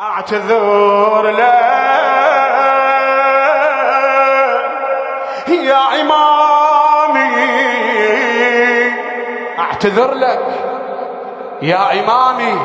اعتذر لك يا إمامي، اعتذر لك يا إمامي،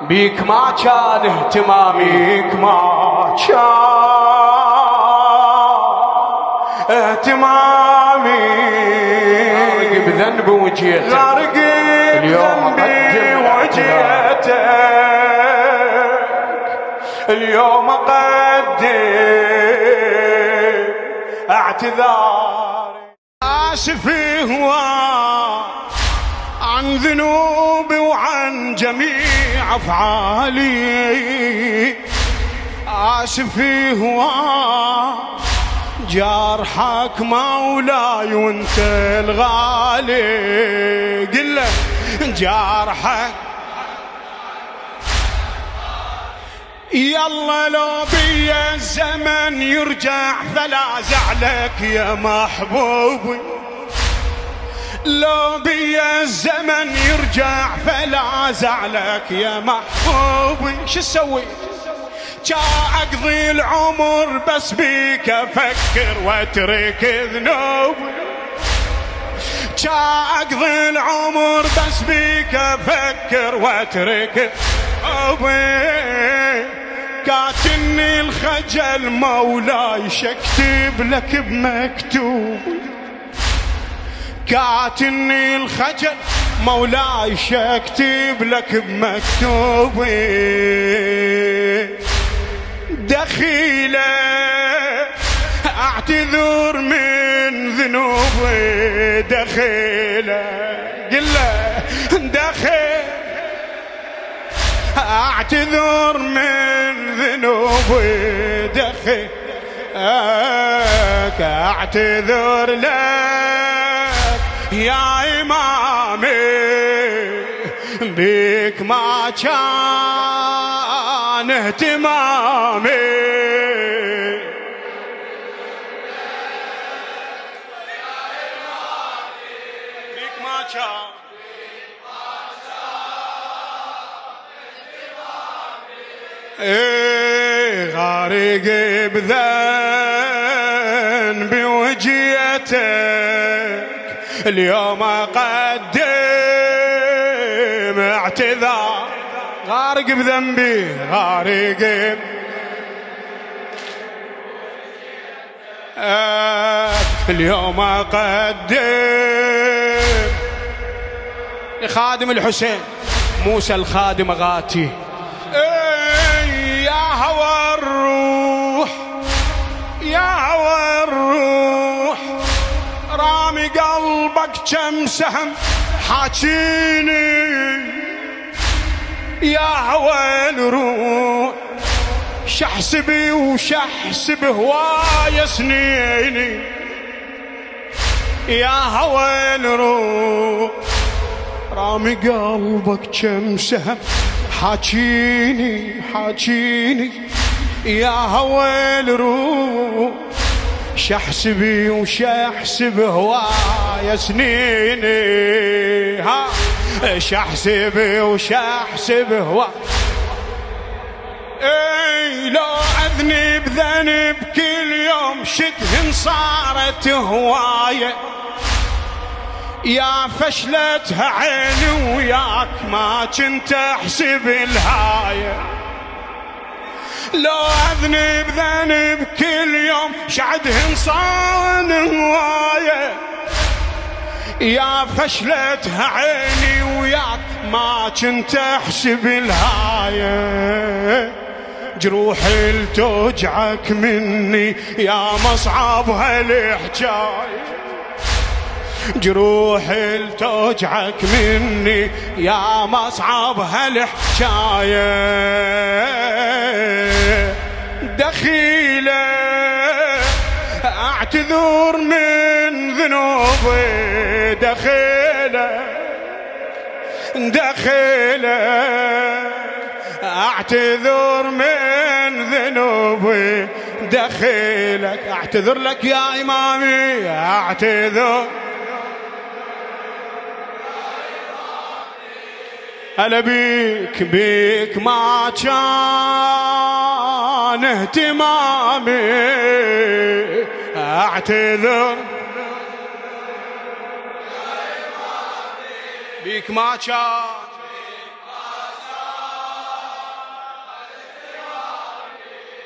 بيك ما كان اهتمامي، بيك ما كان اهتمامي، غارق بذنبي وجيتك، غارق بذنبي وجيتك، اليوم أقدم اعتذاري. آسف هو عن ذنوبي وعن جميع أفعالي، آسف هو جرحك مولاي وانت الغالي، قل له جرحك يلا لو بي الزمن يرجع فلا زعلك يا محبوبي، لو بي الزمن يرجع فلا زعلك يا محبوبي، شو اسوي؟ جا اقضي العمر بس بيك افكر واترك ذنوبي، جا اقضي العمر بس بيك افكر واترك ذنوبي، كاتني الخجل مولاي شكتب لك بمكتوب، كاتني الخجل مولاي شكتب لك بمكتوبي، دخيله اعتذر من ذنوبي، دخيله قل له دخيل اعتذر من ذنوبي، دخيل اعتذر لك يا إمامي، بيك ما كان اهتمامي، بيك ما كان غارق بذنبي وجيتك، اليوم أقدم اعتذار، غارق بذنبي غارق اليوم أقدم لخادم الحسين موسى الخادم غاتي، يا هوى الروح يا هوى الروح رامي قلبك كم سهم حاكيني، يا هوى الروح شحسبي وشحسب هواية سنيني، يا هوى الروح رامي قلبك كم سهم حاكيني حاكيني، يا هوى الروح شحسبي وشحسب هوايا سنيني، ها شحسبي وشحسب هوايا، اي لو اذنب ذنب كل يوم شدهن صارت هوايه، يا فشلتها عيني وياك ما كنت احسب الهايه، لو اذنب ذنب كل يوم شعدهن صان هوايه، يا فشلتها عيني وياك ما كنت احسب الهايه، جروحي لتوجعك مني يا مصعب هالحجايه، جروحي لتوجعك مني يا مصعب هالحجايه، دخيله اعتذر من ذنوبي، دخيله دخيله اعتذر من ذنوبي، دخيلك اعتذر لك يا إمامي، اعتذر هلا بيك بيك ما كان اهتمامي اعتذر بيك ما كان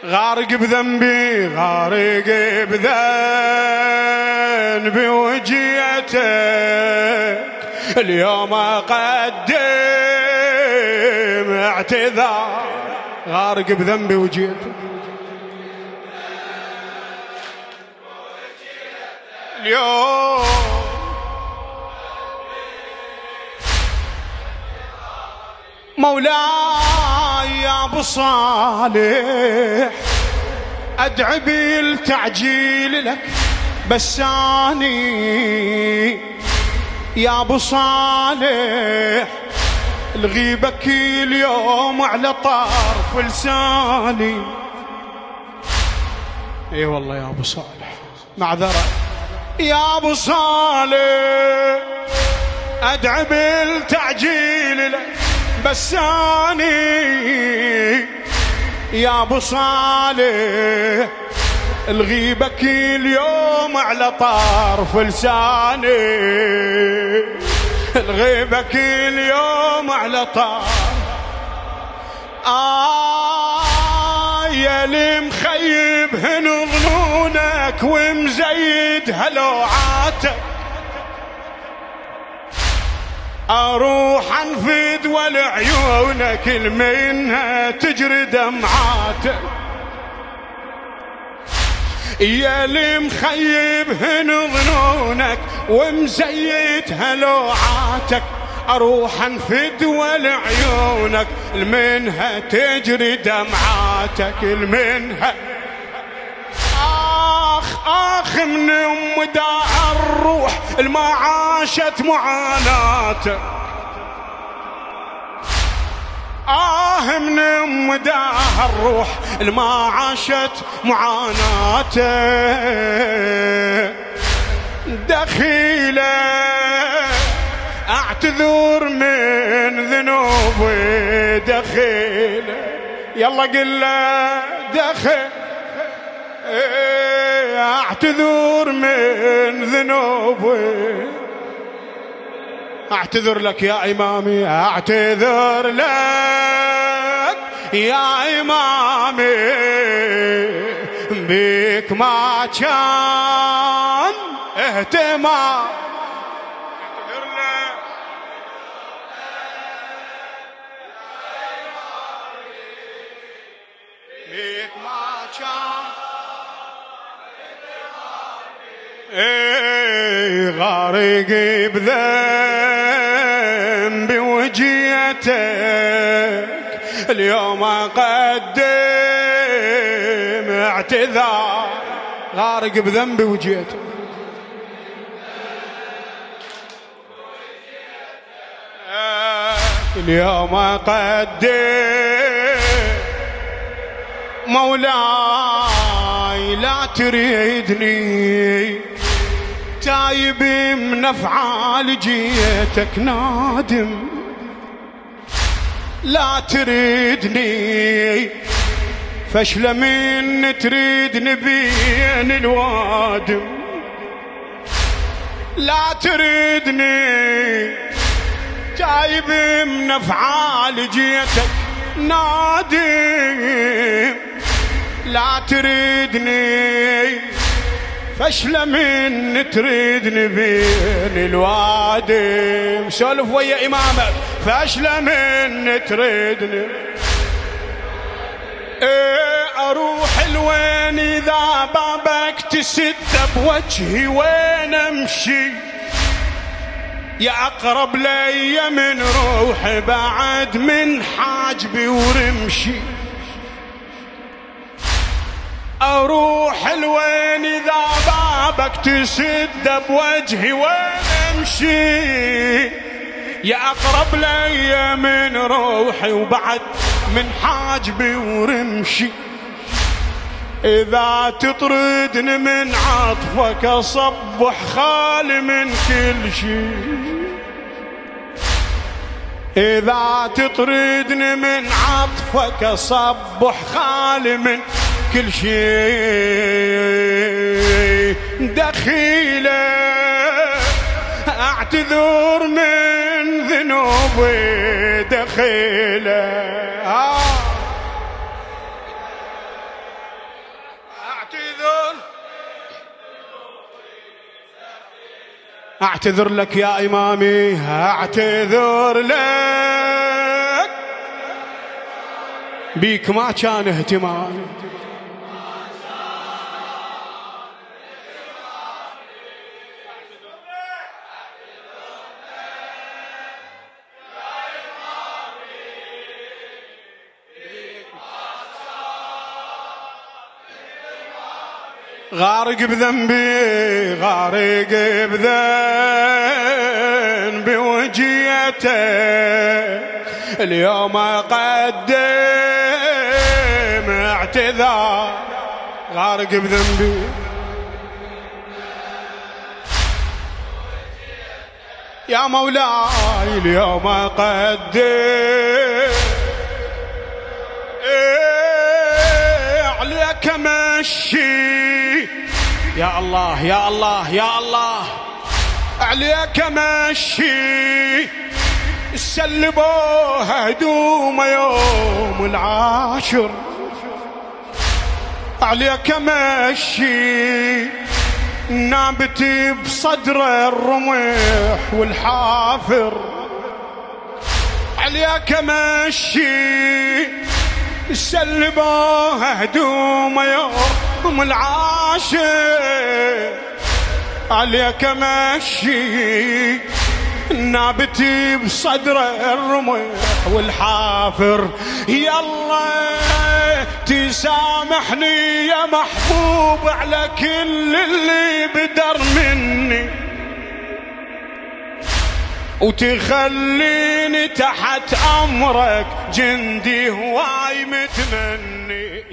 غارق بذنبي غارق بذنبي وجيتك اليوم أقدم اعتذار غارق بذنبي وجيتك اليوم مولاي يا ابو صالح ادعي بالتعجيل لك بس اني يا ابو صالح الغيبك اليوم على طرف لساني اي والله يا ابو صالح معذرة يا ابو صالح ادعي بالتعجيل لك بس اني يا ابو صالح الغيبك اليوم على طرف لساني الغيبك اليوم على طرف يا اللي مخيبهن ظنونك ومزيد هلوعاتك اروح انفد ولعيونك المنها تجري دمعاتك يا اللي مخيبهن ظنونك ومزيت هلوعاتك اروح انفد ولعيونك المنها تجري دمعاتك المنها آخ من أم داع الروح الما عاشت معاناتك من أم داع الروح الما عاشت معاناتك دخيلة اعتذر من ذنوبي دخيلة يلا قل له دخل اعتذر من ذنوبي اعتذر لك يا امامي اعتذر لك يا امامي بيك ما كان اهتمام اعتذر لك بيك ما كان غارق بذنبي وجيتك اليوم اقدم اعتذار غارق بذنبي وجيتك اليوم اقدم مولاي لا تريدني تايب من افعال جيتك نادم لا تريدني فاشله من تريدني بين الوادم لا تريدني تايب من افعال جيتك نادم لا تريدني فاشله من تريدني بين الوادم سولف ويا امامك فاشله من تريدني اروح لوين اذا بابك تسد بوجهي وين امشي يا اقرب لي من روحي بعد من حاجبي ورمشي اروح لوين اذا بابك تسد بوجهي وين امشي يا اقرب لي من روحي وبعد من حاجبي ورمشي اذا تطردني من عطفك اصبح خالي من كل شيء إذا تطردني من عطفك أصبح خالي من كل شيء دخيله، أعتذر من ذنوبي دخيله. أعتذر لك يا إمامي، أعتذر لك، بيك ما كان اهتمامي. غارق بذنبي، غارق بذنبي وجيته، اليوم أقدم اعتذار. غارق بذنبي يا مولاي، اليوم أقدم عليك مشي. يا الله يا الله يا الله، عليك مشي، سلبوها هدوم يوم العاشر. عليك مشي، نابتي بصدر الرمح والحافر. عليك مشي، سلبوها هدوم يوم العاشر. عليك مشي، نابتي بصدر الرمح والحافر. يلا تسامحني يا محبوب على كل اللي بدر مني، وتخليني تحت أمرك جندي هواي متمني.